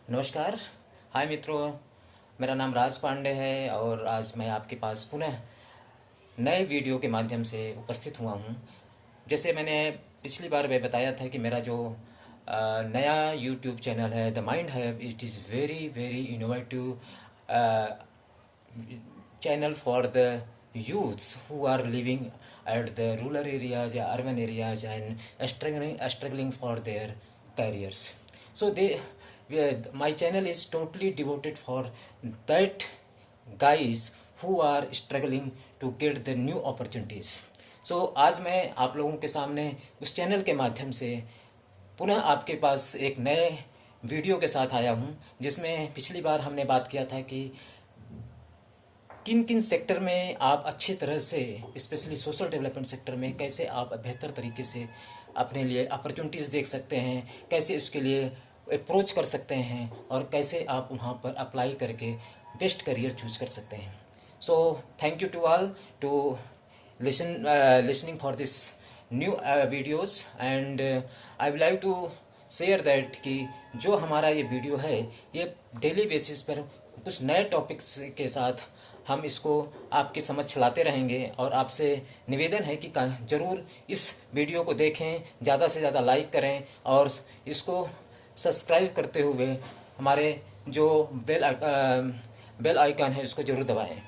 नमस्कार। हाय मित्रों, मेरा नाम राज पांडे है और आज मैं आपके पास पुनः नए वीडियो के माध्यम से उपस्थित हुआ हूँ। जैसे मैंने पिछली बार मैं बताया था कि मेरा जो नया यूट्यूब चैनल है द माइंड है, it is very very innovative channel for the youths who are living at the rural areas या urban areas and struggling for their careers. So my channel is totally devoted for that guys who are struggling to get the new opportunities. So आज मैं आप लोगों के सामने उस channel के माध्यम से पुनः आपके पास एक नए वीडियो के साथ आया हूँ, जिसमें पिछली बार हमने बात किया था कि किन किन सेक्टर में आप अच्छी तरह से, स्पेशली सोशल डेवलपमेंट सेक्टर में, कैसे आप बेहतर तरीके से अपने लिए अपॉर्चुनिटीज़ देख सकते हैं, कैसे उसके लिए अप्रोच कर सकते हैं और कैसे आप वहाँ पर अप्लाई करके बेस्ट करियर चूज कर सकते हैं। So thank you to all to listening for this new videos and I would like to share that कि जो हमारा ये वीडियो है ये डेली बेसिस पर कुछ नए टॉपिक्स के साथ हम इसको आपके समक्ष लाते रहेंगे और आपसे निवेदन है कि ज़रूर इस वीडियो को देखें, ज़्यादा से ज़्यादा लाइक करें और इसको सब्सक्राइब करते हुए हमारे जो बेल आइकन है उसको ज़रूर दबाएं।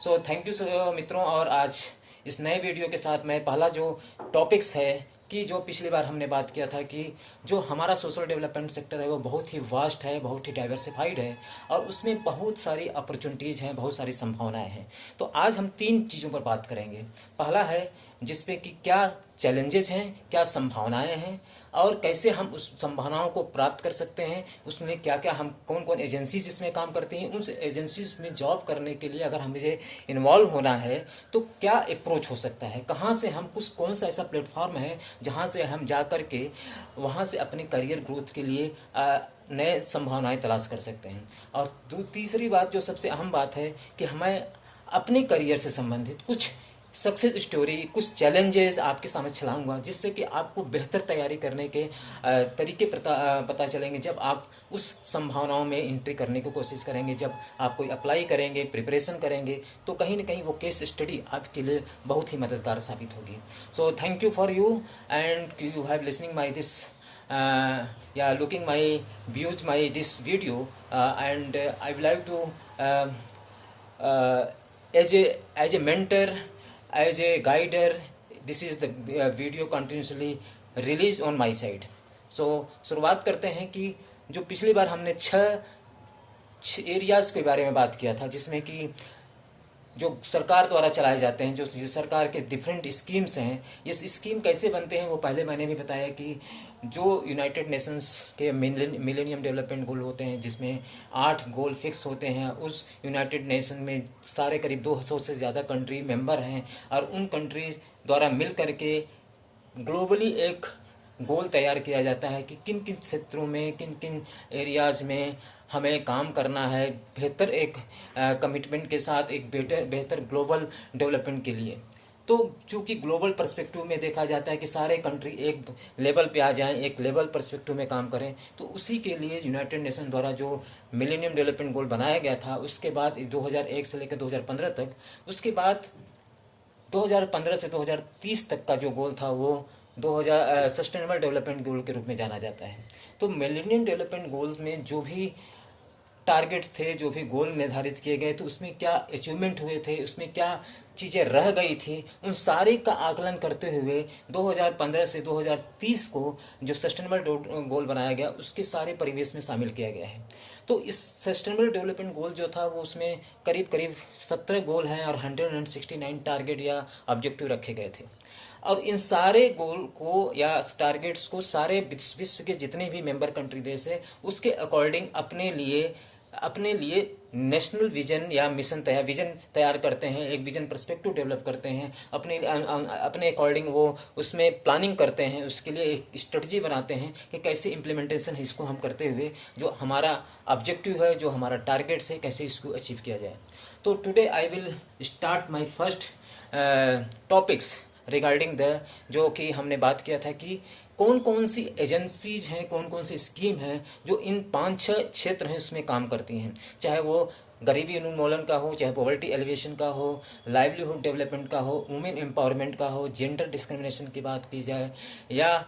सो थैंक यू मित्रों। और आज इस नए वीडियो के साथ मैं पहला जो टॉपिक्स है कि जो पिछली बार हमने बात किया था कि जो हमारा सोशल डेवलपमेंट सेक्टर है वो बहुत ही वास्ट है, बहुत ही डाइवर्सिफाइड है और उसमें बहुत सारी अपॉर्चुनिटीज़ हैं, बहुत सारी संभावनाएं हैं। तो आज हम 3 चीज़ों पर बात करेंगे। पहला है जिसपे कि क्या चैलेंजेस हैं, क्या संभावनाएं हैं और कैसे हम उस संभावनाओं को प्राप्त कर सकते हैं, उसमें क्या क्या हम कौन कौन एजेंसीज इसमें काम करती हैं, उस एजेंसीज में जॉब करने के लिए अगर मुझे इन्वॉल्व होना है तो क्या अप्रोच हो सकता है, कहाँ से हम कुछ कौन सा ऐसा प्लेटफॉर्म है जहाँ से हम जा कर के वहाँ से अपने करियर ग्रोथ के लिए नए संभावनाएं तलाश कर सकते हैं। और तीसरी बात जो सबसे अहम बात है कि हमें अपने करियर से संबंधित कुछ सक्सेस स्टोरी, कुछ चैलेंजेस आपके सामने चलाऊंगा जिससे कि आपको बेहतर तैयारी करने के तरीके पता चलेंगे जब आप उस संभावनाओं में एंट्री करने की कोशिश करेंगे, जब आप कोई अप्लाई करेंगे, प्रिपरेशन करेंगे तो कहीं ना कहीं वो केस स्टडी आपके लिए बहुत ही मददगार साबित होगी। So thank you for you and you have listening my this या looking my views my this video and I would like to as a mentor, as a guider, this is the video continuously released on my side. So शुरुआत करते हैं कि जो पिछली बार हमने 6 areas के बारे में बात किया था, जिसमें कि जो सरकार द्वारा चलाए जाते हैं, जो सरकार के डिफरेंट स्कीम्स हैं, ये स्कीम कैसे बनते हैं वो पहले मैंने भी बताया कि जो यूनाइटेड नेशंस के मिलेनियम डेवलपमेंट गोल होते हैं जिसमें 8 गोल फिक्स होते हैं, उस यूनाइटेड नेशन में सारे करीब 200 से ज़्यादा कंट्री मेंबर हैं और उन कंट्री द्वारा मिल करके ग्लोबली एक गोल तैयार किया जाता है कि किन किन क्षेत्रों में, किन किन एरियाज़ में हमें काम करना है बेहतर एक कमिटमेंट के साथ एक बेहतर ग्लोबल डेवलपमेंट के लिए। तो चूँकि ग्लोबल पर्सपेक्टिव में देखा जाता है कि सारे कंट्री एक लेवल पे आ जाएं, एक लेवल पर्सपेक्टिव में काम करें, तो उसी के लिए यूनाइटेड नेशन द्वारा जो मिलेनियम डेवलपमेंट गोल बनाया गया था उसके बाद 2001 से लेकर 2015 तक, उसके बाद 2015 से 2030 तक का जो गोल था वो 2000 सस्टेनेबल डेवलपमेंट गोल के रूप में जाना जाता है। तो मिलेनियम डेवलपमेंट गोल में जो भी टारगेट्स थे, जो भी गोल निर्धारित किए गए थे, उसमें क्या अचीवमेंट हुए थे, उसमें क्या चीज़ें रह गई थी, उन सारे का आकलन करते हुए 2015 से 2030 को जो सस्टेनेबल गोल बनाया गया उसके सारे परिवेश में शामिल किया गया है। तो इस सस्टेनेबल डेवलपमेंट गोल जो था वो उसमें करीब करीब 17 गोल हैं और 169 टारगेट या ऑब्जेक्टिव रखे गए थे। और इन सारे गोल को या टारगेट्स को सारे विश्व के जितने भी मेंबर कंट्री देश है उसके अकॉर्डिंग अपने लिए नेशनल विजन या विजन तैयार करते हैं, एक विजन पर्सपेक्टिव डेवलप करते हैं, अपने अकॉर्डिंग वो उसमें प्लानिंग करते हैं, उसके लिए एक स्ट्रेटजी बनाते हैं कि कैसे इम्प्लीमेंटेशन है इसको हम करते हुए जो हमारा ऑब्जेक्टिव है, जो हमारा टारगेट्स है, कैसे इसको अचीव किया जाए। तो today I will start my first topics regarding the, जो कि हमने बात किया था कि कौन कौन सी एजेंसीज हैं, कौन कौन सी स्कीम हैं जो इन 5-6 क्षेत्र हैं उसमें काम करती हैं, चाहे वो गरीबी उन्मूलन का हो, चाहे पॉवर्टी एलिवेशन का हो, लाइवलीहुड डेवलपमेंट का हो, वुमेन एम्पावरमेंट का हो, जेंडर डिस्क्रिमिनेशन की बात की जाए, या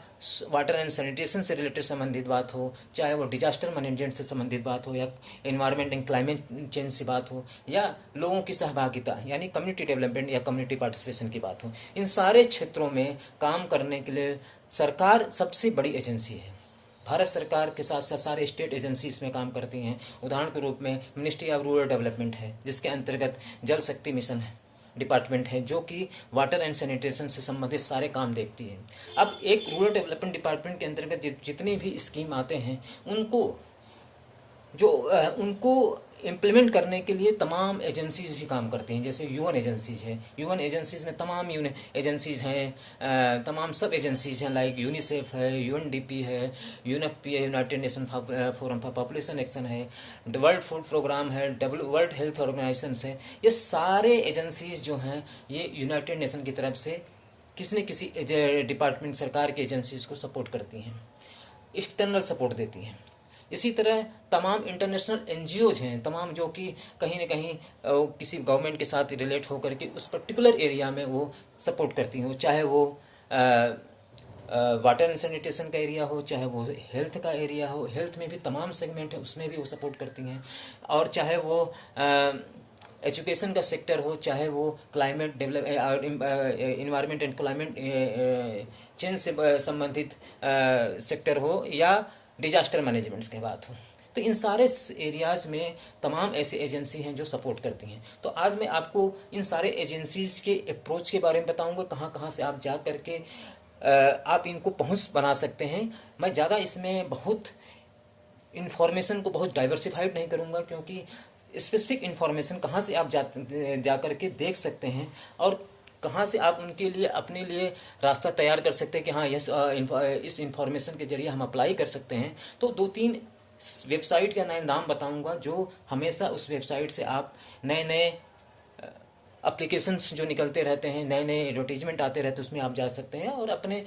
वाटर एंड सैनिटेशन से रिलेटेड संबंधित बात हो, चाहे वो डिजास्टर मैनेजमेंट से संबंधित बात हो, या एनवायरनमेंट एंड क्लाइमेट चेंज से बात हो, या लोगों की सहभागिता यानी कम्युनिटी डेवलपमेंट या कम्युनिटी पार्टिसिपेशन की बात हो, इन सारे क्षेत्रों में काम करने के लिए सरकार सबसे बड़ी एजेंसी है। भारत सरकार के साथ साथ सारे स्टेट एजेंसी इसमें काम करती हैं। उदाहरण के रूप में मिनिस्ट्री ऑफ रूरल डेवलपमेंट है, जिसके अंतर्गत जल शक्ति मिशन डिपार्टमेंट है, जो कि वाटर एंड सैनिटेशन से संबंधित सारे काम देखती है। अब एक रूरल डेवलपमेंट डिपार्टमेंट के अंतर्गत जितनी भी स्कीम आते हैं उनको इम्प्लीमेंट करने के लिए तमाम एजेंसीज़ भी काम करती हैं। जैसे यूएन एजेंसीज़ है, यूएन एजेंसीज़ में तमाम यूएन एजेंसीज़ हैं, तमाम सब एजेंसीज़ हैं, लाइक यूनिसेफ है, यूएनडीपी है, यूएनएफपी है, United nation forum for population action है, वर्ल्ड फूड प्रोग्राम है, वर्ल्ड हेल्थ ऑर्गेनाइजेशन है। ये सारे एजेंसीज़ जो हैं ये यूनाइटेड नेशन की तरफ से किसी न किसी डिपार्टमेंट सरकार की एजेंसीज़ को सपोर्ट करती हैं, एक्सटर्नल सपोर्ट देती हैं। इसी तरह तमाम इंटरनेशनल एनजीओज हैं, तमाम जो कि कहीं ना कहीं किसी गवर्नमेंट के साथ रिलेट होकर के उस पर्टिकुलर एरिया में वो सपोर्ट करती हो, चाहे वो वाटर एंड सैनिटेशन का एरिया हो, चाहे वो हेल्थ का एरिया हो, हेल्थ में भी तमाम सेगमेंट है उसमें भी वो सपोर्ट करती हैं, और चाहे वो एजुकेशन का सेक्टर हो, चाहे वो climate develop environment and climate change से संबंधित सेक्टर हो, या डिजास्टर मैनेजमेंट्स की बात हो। तो इन सारे एरियाज़ में तमाम ऐसी एजेंसी हैं जो सपोर्ट करती हैं। तो आज मैं आपको इन सारे एजेंसीज़ के अप्रोच के बारे में बताऊंगा, कहाँ कहाँ से आप जा करके आप इनको पहुंच बना सकते हैं। मैं ज़्यादा इसमें बहुत इन्फॉर्मेशन को बहुत डाइवर्सिफाइड नहीं करूंगा, क्योंकि स्पेसिफिक इन्फॉर्मेशन कहाँ से आप जा करके देख सकते हैं और कहाँ से आप उनके लिए अपने लिए रास्ता तैयार कर सकते हैं कि हाँ इस इंफॉर्मेशन के जरिए हम अप्लाई कर सकते हैं। तो 2-3 वेबसाइट का नाम बताऊंगा, जो हमेशा उस वेबसाइट से आप नए नए एप्लीकेशंस जो निकलते रहते हैं, नए नए एडवर्टीजमेंट आते रहते हैं, उसमें आप जा सकते हैं और अपने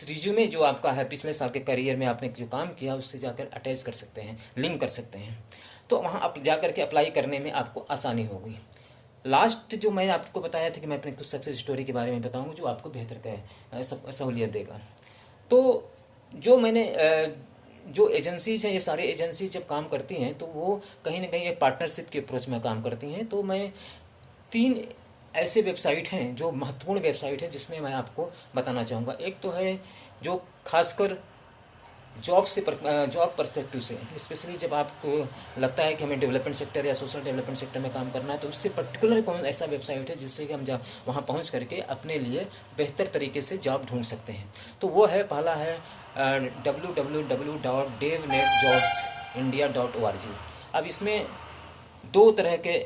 रिज्यूमे जो आपका है पिछले साल के करियर में आपने जो काम किया उससे जाकर अटैच कर सकते हैं, लिंक कर सकते हैं। तो वहाँ आप जा करके अप्लाई करने में आपको आसानी होगी। लास्ट जो मैंने आपको बताया था कि मैं अपने कुछ सक्सेस स्टोरी के बारे में बताऊंगा जो आपको बेहतर का सहूलियत देगा। तो जो एजेंसीज हैं, ये सारे एजेंसीज जब काम करती हैं तो वो कहीं ना कहीं एक पार्टनरशिप के अप्रोच में काम करती हैं। तो मैं 3 ऐसे वेबसाइट हैं जो महत्वपूर्ण वेबसाइट हैं जिसमें मैं आपको बताना चाहूँगा। एक तो है जो खासकर जॉब पर्सपेक्टिव से, स्पेशली जब आपको लगता है कि हमें डेवलपमेंट सेक्टर या सोशल डेवलपमेंट सेक्टर में काम करना है, तो उससे पर्टिकुलर कौन ऐसा वेबसाइट है जिससे कि हम वहाँ पहुँच करके अपने लिए बेहतर तरीके से जॉब ढूंढ सकते हैं। तो वो है, पहला है www.devnetjobsindia.org। अब इसमें 2 तरह के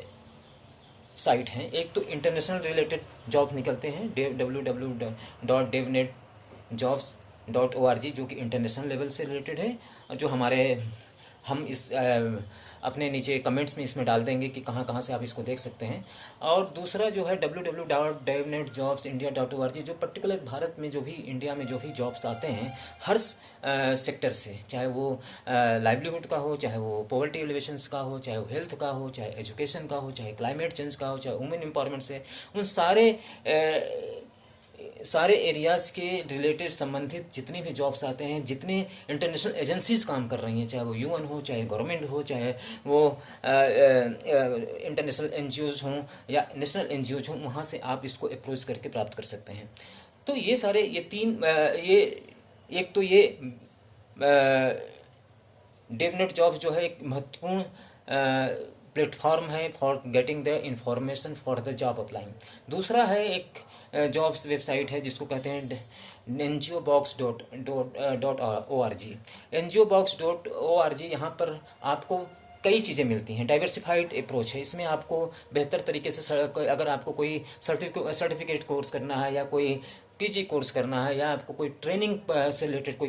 साइट हैं। एक तो इंटरनेशनल रिलेटेड जॉब निकलते हैं, www.devnetjobs.org, जो कि इंटरनेशनल लेवल से रिलेटेड है, जो हम इस अपने नीचे कमेंट्स में इसमें डाल देंगे कि कहाँ कहाँ से आप इसको देख सकते हैं। और दूसरा जो है www.devnetjobsindia.org, जो पर्टिकुलर भारत में इंडिया में जो भी जॉब्स आते हैं हर सेक्टर से, चाहे वो लाइवलीहुड का हो, चाहे वो पॉवर्टी एलिवेशंस का हो, चाहे वो हेल्थ का हो, चाहे एजुकेशन का हो, चाहे क्लाइमेट चेंज का हो, चाहे वुमेन एम्पावरमेंट से, उन सारे एरियाज़ के रिलेटेड संबंधित जितने भी जॉब्स आते हैं, जितने इंटरनेशनल एजेंसीज काम कर रही हैं, चाहे वो यूएन हो, चाहे गवर्नमेंट हो, चाहे वो इंटरनेशनल एनजीओज हों या नेशनल एनजीओज हों, वहाँ से आप इसको अप्रोच करके प्राप्त कर सकते हैं। तो ये सारे एक तो ये डेवनेट जॉब्स जो है एक महत्वपूर्ण प्लेटफॉर्म है for getting the information for the job applying. दूसरा है एक जॉब्स वेबसाइट है जिसको कहते हैं NGObox.org। NGObox.org, यहाँ पर आपको कई चीज़ें मिलती हैं, डाइवर्सिफाइड अप्रोच है। इसमें आपको बेहतर तरीके से अगर आपको कोई सर्टिफिकेट कोर्स करना है या कोई पीजी कोर्स करना है या आपको कोई ट्रेनिंग से रिलेटेड कोई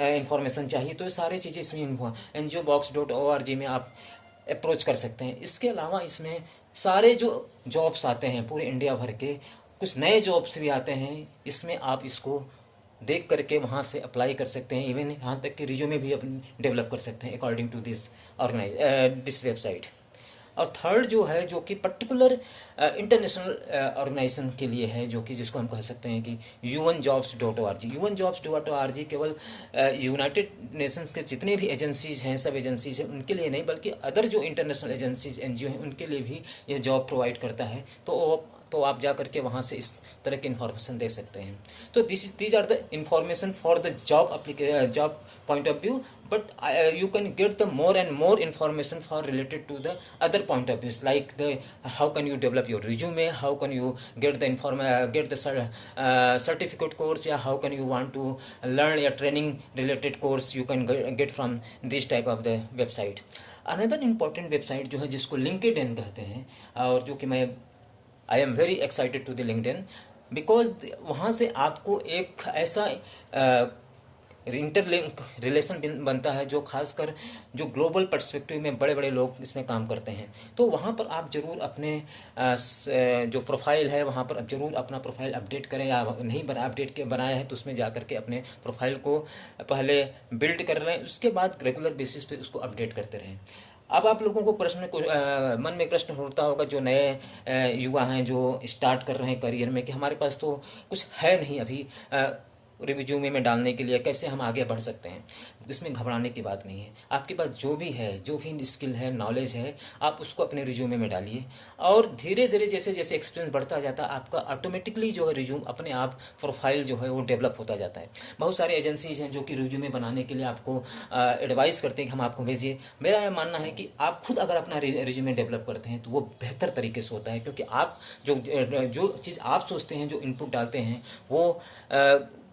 इन्फॉर्मेशन चाहिए, तो ये सारी चीज़ें इसमें NGObox.org में आप अप्रोच कर सकते हैं। इसके अलावा इसमें सारे जो जॉब्स आते हैं पूरे इंडिया भर के, कुछ नए जॉब्स भी आते हैं, इसमें आप इसको देख करके वहाँ से अप्लाई कर सकते हैं, इवन यहाँ तक कि रिज्यूमे भी अपनी डेवलप कर सकते हैं अकॉर्डिंग टू दिस वेबसाइट। और थर्ड जो है, जो कि पर्टिकुलर इंटरनेशनल ऑर्गेनाइजेशन के लिए है, जो कि जिसको हम कह सकते हैं कि unjobs.org। unjobs.org केवल यूनाइटेड नेशंस के जितने भी एजेंसीज हैं, सब एजेंसीज हैं, उनके लिए नहीं, बल्कि अदर जो इंटरनेशनल एजेंसीज एनजीओ हैं उनके लिए भी यह जॉब प्रोवाइड करता है। तो आप जा करके वहाँ से इस तरह की इन्फॉर्मेशन दे सकते हैं। तो these are the information for the job point of view, but you can get the more and more information for related to the other point of views, like the how can you develop your resume, how can you get the certificate course, या how can you want to learn a training related course you can get from this type of the website। another important website जो है, जिसको LinkedIn कहते हैं, और जो कि मैं I am very excited to the LinkedIn, because वहाँ से आपको एक ऐसा इंटरलिंक रिलेशन बनता है जो खासकर जो ग्लोबल पर्सपेक्टिव में बड़े बड़े लोग इसमें काम करते हैं। तो वहाँ पर आप ज़रूर अपने जो प्रोफाइल है वहाँ पर आप ज़रूर अपना प्रोफाइल अपडेट करें, या नहीं बनाया है तो उसमें जा करके अपने प्रोफाइल को पहले बिल्ड कर लें, उसके बाद रेगुलर बेसिस पे उसको अपडेट करते रहें। अब आप लोगों को मन में प्रश्न होता होगा, जो नए युवा हैं जो स्टार्ट कर रहे हैं करियर में, कि हमारे पास तो कुछ है नहीं अभी रिज्यूमे में डालने के लिए, कैसे हम आगे बढ़ सकते हैं। इसमें घबराने की बात नहीं है, आपके पास जो भी है, जो भी स्किल है, नॉलेज है, आप उसको अपने रिज्यूमे में डालिए, और धीरे धीरे जैसे जैसे एक्सपीरियंस बढ़ता जाता है, आपका ऑटोमेटिकली जो है रिज्यूम अपने आप प्रोफाइल जो है वो डेवलप होता जाता है। बहुत सारे एजेंसीज हैं जो कि रिज्यूमे बनाने के लिए आपको एडवाइस करते हैं कि हम आपको भेजिए। मेरा यह मानना है कि आप खुद अगर अपना रिज्यूमे डेवलप करते हैं तो वो बेहतर तरीके से होता है, क्योंकि आप जो चीज़ आप सोचते हैं, जो इनपुट डालते हैं, वो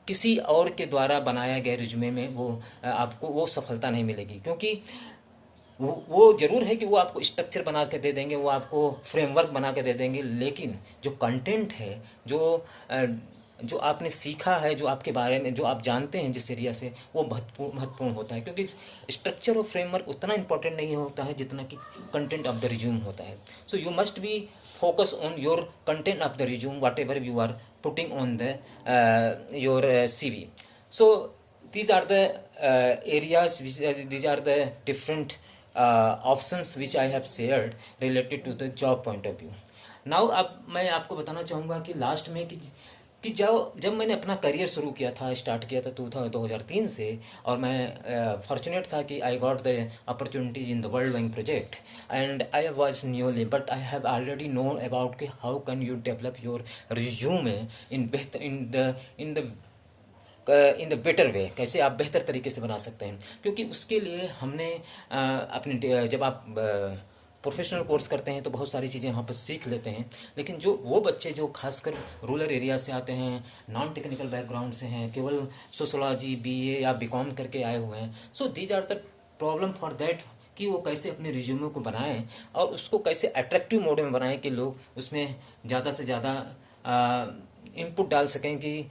किसी और के द्वारा बनाया गया रिज्यूमे में वो आपको वो सफलता नहीं मिलेगी। क्योंकि वो ज़रूर है कि वो आपको स्ट्रक्चर बना के दे देंगे, वो आपको फ्रेमवर्क बना के दे देंगे, लेकिन जो कंटेंट है, जो आपने सीखा है, जो आपके बारे में जो आप जानते हैं जिस एरिया से, वो महत्वपूर्ण होता है। क्योंकि स्ट्रक्चर और फ्रेमवर्क उतना इंपॉर्टेंट नहीं होता है जितना कि कंटेंट ऑफ द रिज्यूम होता है। So you must be focus on your content of the resume whatever you are putting on the your CV. So these are the areas these are the different options which I have shared related to the job point of view. Now अब मैं आपको बताना चाहूँगा कि last में कि जब मैंने अपना करियर शुरू किया था, स्टार्ट किया था 2003 से, और मैं फॉर्चुनेट था कि I got the opportunities in the World Bank project, and I was newly, but I have already known about कि how can you develop your resume in the better way, कैसे आप बेहतर तरीके से बना सकते हैं। क्योंकि उसके लिए हमने अपने जब आप प्रोफेशनल कोर्स करते हैं तो बहुत सारी चीज़ें यहाँ पर सीख लेते हैं, लेकिन जो वो बच्चे जो खासकर रूरल एरिया से आते हैं, नॉन टेक्निकल बैकग्राउंड से हैं, केवल सोशोलॉजी BA या BCom करके आए हुए हैं, so these are the problem for that कि वो कैसे अपने रिज्यूमे को बनाएं और उसको कैसे अट्रैक्टिव मोड में बनाएं कि लोग उसमें ज़्यादा से ज़्यादा इनपुट डाल सकें कि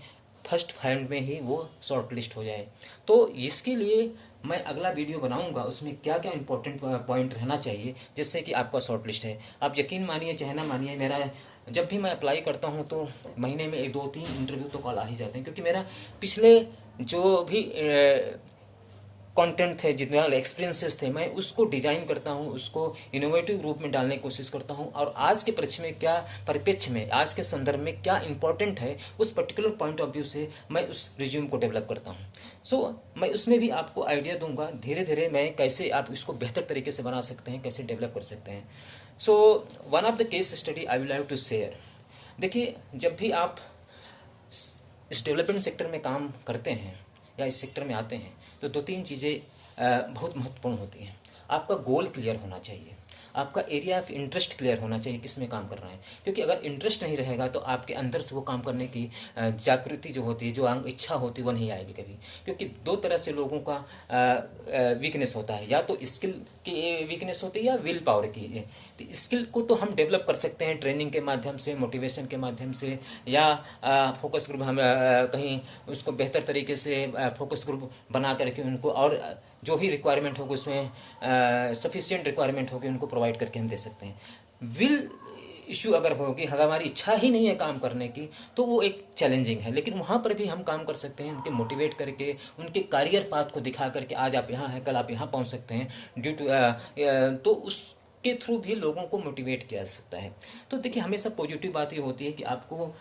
फर्स्ट हैंड में ही वो शॉर्ट लिस्ट हो जाए। तो इसके लिए मैं अगला वीडियो बनाऊंगा, उसमें क्या क्या इंपॉर्टेंट पॉइंट रहना चाहिए जिससे कि आपका शॉर्ट लिस्ट है। आप यकीन मानिए चाहे ना मानिए, मेरा जब भी मैं अप्लाई करता हूं तो महीने में 1-2-3 इंटरव्यू तो कॉल आ ही जाते हैं, क्योंकि मेरा पिछले जो भी कंटेंट थे, जितना एक्सपीरियंसेस थे, मैं उसको डिजाइन करता हूँ, उसको इनोवेटिव रूप में डालने की कोशिश करता हूँ, और आज के परिप्रेक्ष्य में आज के संदर्भ में क्या इंपॉर्टेंट है उस पर्टिकुलर पॉइंट ऑफ व्यू से मैं उस रिज्यूम को डेवलप करता हूँ। सो मैं उसमें भी आपको आइडिया दूंगा धीरे धीरे मैं कैसे आप इसको बेहतर तरीके से बना सकते हैं, कैसे डेवलप कर सकते हैं। So one of the case study I will have to share. देखिए, जब भी आप इस डेवलपमेंट सेक्टर में काम करते हैं या इस सेक्टर में आते हैं तो 2-3 चीज़ें बहुत महत्वपूर्ण होती हैं। आपका गोल क्लियर होना चाहिए, आपका एरिया ऑफ इंटरेस्ट क्लियर होना चाहिए, किस में काम कर रहे हैं। क्योंकि अगर इंटरेस्ट नहीं रहेगा तो आपके अंदर से वो काम करने की जागृति जो होती है, जो इच्छा होती है, वो नहीं आएगी कभी। क्योंकि 2 तरह से लोगों का वीकनेस होता है, या तो स्किल की वीकनेस होती है या विल पावर की। तो स्किल को तो हम डेवलप कर सकते हैं ट्रेनिंग के माध्यम से, मोटिवेशन के माध्यम से, या फोकस ग्रुप हम कहीं उसको बेहतर तरीके से फोकस ग्रुप बना करके उनको और जो भी रिक्वायरमेंट होगी उसमें सफिशिएंट रिक्वायरमेंट होगी उनको प्रोवाइड करके हम दे सकते हैं। विल इश्यू अगर होगी, अगर हमारी इच्छा ही नहीं है काम करने की, तो वो एक चैलेंजिंग है। लेकिन वहाँ पर भी हम काम कर सकते हैं, उनके मोटिवेट करके, उनके करियर पाथ को दिखा करके, आज आप यहाँ हैं, कल आप यहाँ पहुँच सकते हैं, ड्यू टू तो उस के थ्रू भी लोगों को मोटिवेट किया जा सकता है। तो देखिए, हमेशा पॉजिटिव बात ये होती है कि आपको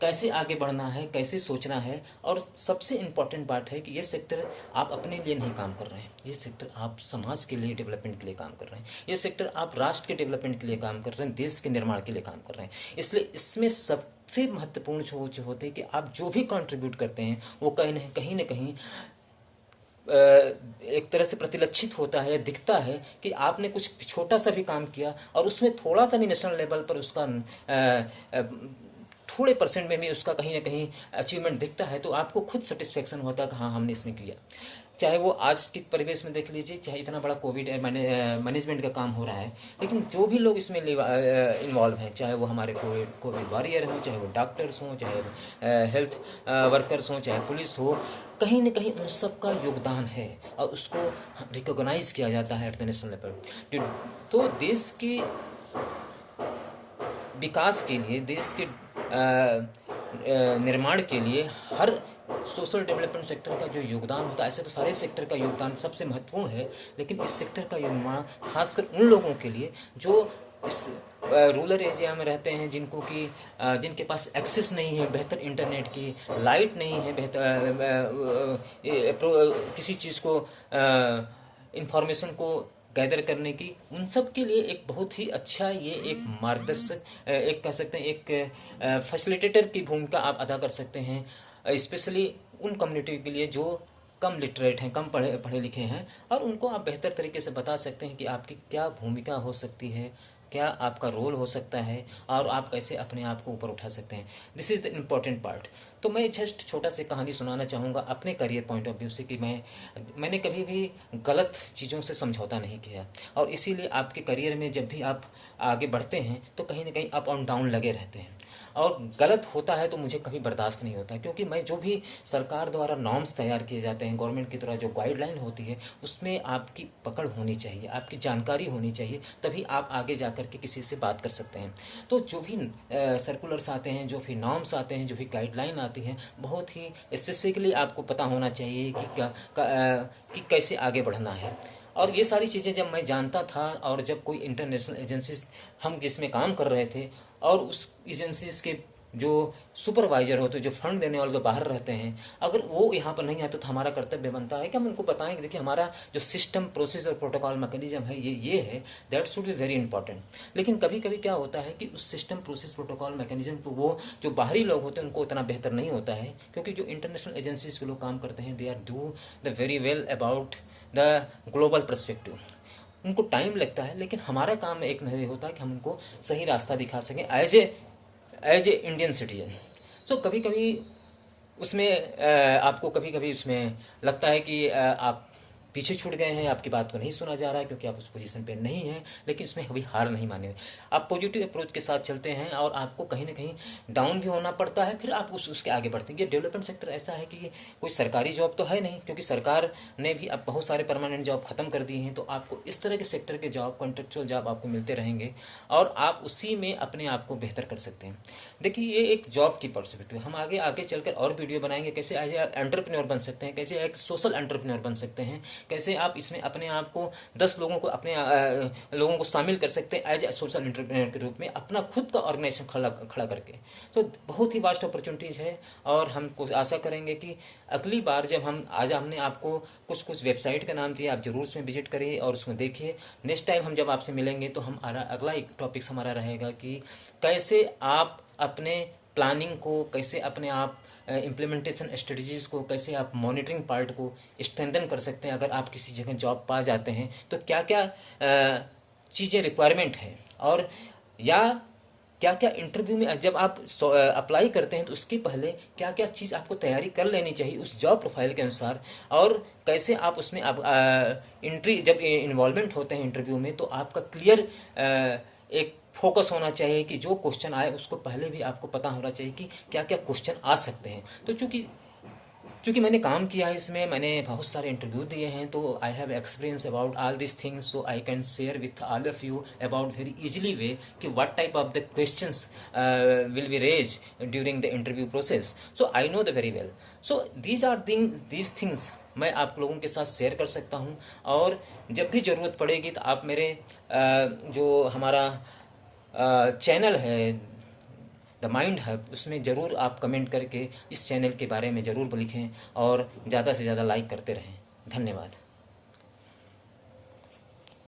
कैसे आगे बढ़ना है, कैसे सोचना है। और सबसे इम्पॉर्टेंट बात है कि ये सेक्टर आप अपने लिए नहीं काम कर रहे हैं, ये सेक्टर आप समाज के लिए, डेवलपमेंट के लिए काम कर रहे हैं। ये सेक्टर आप राष्ट्र के डेवलपमेंट के लिए काम कर रहे हैं, देश के निर्माण के लिए काम कर रहे हैं। इसलिए इसमें सबसे महत्वपूर्ण जो होते हैं कि आप जो भी कंट्रीब्यूट करते हैं वो कहीं ना कहीं एक तरह से प्रतिलक्षित होता है, दिखता है कि आपने कुछ छोटा सा भी काम किया और उसमें थोड़ा सा भी नेशनल लेवल पर उसका थोड़े परसेंट में भी उसका कहीं ना कहीं अचीवमेंट दिखता है, तो आपको खुद सेटिस्फेक्शन होता है कि हाँ, हमने इसमें किया। चाहे वो आज के परिवेश में देख लीजिए, चाहे इतना बड़ा कोविड मैनेजमेंट का काम हो रहा है, लेकिन जो भी लोग इसमें इन्वॉल्व हैं, चाहे वो हमारे कोविड वॉरियर हों, चाहे वो डॉक्टर्स हों, चाहे हेल्थ वर्कर्स हों, चाहे पुलिस हो, कहीं ना कहीं उन सब का योगदान है और उसको रिकॉग्नाइज किया जाता है एट द नेशनल लेवल। तो देश के विकास के लिए, देश के निर्माण के लिए हर सोशल डेवलपमेंट सेक्टर का जो योगदान होता है, ऐसे तो सारे सेक्टर का योगदान सबसे महत्वपूर्ण है, लेकिन इस सेक्टर का योगदान खासकर उन लोगों के लिए जो इस रूरल एरिया में रहते हैं, जिनके पास एक्सेस नहीं है बेहतर इंटरनेट की, लाइट नहीं है बेहतर किसी चीज़ को इंफॉर्मेशन को गैदर करने की, उन सब के लिए एक बहुत ही अच्छा, ये एक मार्गदर्शक, एक कह सकते हैं एक फैसिलिटेटर की भूमिका आप अदा कर सकते हैं, स्पेशली उन कम्युनिटी के लिए जो कम लिटरेट हैं, कम पढ़े लिखे हैं, और उनको आप बेहतर तरीके से बता सकते हैं कि आपकी क्या भूमिका हो सकती है, क्या आपका रोल हो सकता है, और आप कैसे अपने आप को ऊपर उठा सकते हैं। This is the important part. तो मैं जस्ट छोटा सी कहानी सुनाना चाहूँगा अपने करियर पॉइंट ऑफ व्यू से कि मैंने कभी भी गलत चीज़ों से समझौता नहीं किया, और इसीलिए आपके करियर में जब भी आप आगे बढ़ते हैं तो कहीं ना कहीं अप और डाउन लगे रहते हैं, और गलत होता है तो मुझे कभी बर्दाश्त नहीं होता, क्योंकि मैं जो भी सरकार द्वारा नॉर्म्स तैयार किए जाते हैं, गवर्नमेंट की तरह जो गाइडलाइन होती है, उसमें आपकी पकड़ होनी चाहिए, आपकी जानकारी होनी चाहिए, तभी आप आगे जा कर के किसी से बात कर सकते हैं। तो जो भी सर्कुलर्स आते हैं, जो भी नॉर्म्स आते हैं, जो भी गाइडलाइन आती हैं, बहुत ही स्पेसिफिकली आपको पता होना चाहिए कि कैसे आगे बढ़ना है। और ये सारी चीज़ें जब मैं जानता था, और जब कोई इंटरनेशनल एजेंसीज हम जिसमें काम कर रहे थे, और उस एजेंसीज के जो सुपरवाइजर होते, जो फंड देने वाले तो बाहर रहते हैं, अगर वो यहाँ पर नहीं आते तो हमारा कर्तव्य बनता है कि हम उनको बताएं कि देखिए, हमारा जो सिस्टम, प्रोसेस और प्रोटोकॉल मैकेनिज्म है, ये है, that should be very important. लेकिन कभी कभी क्या होता है कि उस सिस्टम, प्रोसेस, प्रोटोकॉल, मैकेनिज्म को वो जो बाहरी लोग होते हैं उनको उतना बेहतर नहीं होता है, क्योंकि जो इंटरनेशनल एजेंसीज के लोग काम करते हैं, they are do the very well about the global perspective. उनको टाइम लगता है, लेकिन हमारा काम एक नहीं होता कि हम उनको सही रास्ता दिखा सकें एज ए इंडियन सिटीजन। सो कभी कभी उसमें आपको कभी कभी उसमें लगता है कि आप पीछे छूट गए हैं, आपकी बात को नहीं सुना जा रहा है क्योंकि आप उस पोजीशन पे नहीं हैं, लेकिन उसमें कभी हार नहीं माने। आप पॉजिटिव अप्रोच के साथ चलते हैं और आपको कहीं ना कहीं डाउन भी होना पड़ता है, फिर आप उसके आगे बढ़ते हैं। ये डेवलपमेंट सेक्टर ऐसा है कि कोई सरकारी जॉब तो है नहीं, क्योंकि सरकार ने भी अब बहुत सारे परमानेंट जॉब ख़त्म कर दिए हैं, तो आपको इस तरह के सेक्टर के जॉब, कॉन्ट्रेक्चुअल जॉब आपको मिलते रहेंगे और आप उसी में अपने आप को बेहतर कर सकते हैं। देखिए, ये एक जॉब की पर्सपेक्टिव। हम आगे आगे चलकर और वीडियो बनाएंगे, कैसे एज एंटरप्रेन्योर बन सकते हैं, कैसे एक सोशल एंटरप्रेन्योर बन सकते हैं, कैसे आप इसमें अपने आप को 10 लोगों को लोगों को शामिल कर सकते हैं एज ए सोशल एंटरप्रेन्योर के रूप में, अपना खुद का ऑर्गेनाइजेशन खड़ा करके। तो बहुत ही वास्ट अपॉर्चुनिटीज़ है, और हम आशा करेंगे कि अगली बार जब आज हमने आपको कुछ वेबसाइट का नाम दिया, आप जरूर उसमें विजिट करिए और उसमें देखिए। नेक्स्ट टाइम हम जब आपसे मिलेंगे तो अगला एक टॉपिक हमारा रहेगा कि कैसे आप अपने प्लानिंग को, कैसे अपने आप इम्प्लीमेंटेशन स्ट्रेटजीज़ को, कैसे आप मॉनिटरिंग पार्ट को स्ट्रेंथन कर सकते हैं। अगर आप किसी जगह जॉब पा जाते हैं तो क्या क्या चीज़ें रिक्वायरमेंट है, और या क्या क्या इंटरव्यू में जब आप अप्लाई करते हैं तो उसके पहले क्या क्या चीज़ आपको तैयारी कर लेनी चाहिए उस जॉब प्रोफाइल के अनुसार, और कैसे आप उसमें जब इन्वॉल्वमेंट होते हैं इंटरव्यू में, तो आपका क्लियर एक फोकस होना चाहिए कि जो क्वेश्चन आए उसको पहले भी आपको पता होना चाहिए कि क्या क्या क्वेश्चन आ सकते हैं। तो चूँकि क्योंकि मैंने काम किया है इसमें, मैंने बहुत सारे इंटरव्यू दिए हैं, तो I have experience about all this things, so I can share with all of you about very easily way कि what type of the questions will be raised during the interview process. So I know the very well. So these things मैं आप लोगों के साथ share कर सकता हूँ. और जब भी ज़रूरत पड़ेगी तो आप मेरे जो हमारा चैनल है द माइंड हब, उसमें ज़रूर आप कमेंट करके इस चैनल के बारे में ज़रूर लिखें और ज़्यादा से ज़्यादा लाइक करते रहें. धन्यवाद.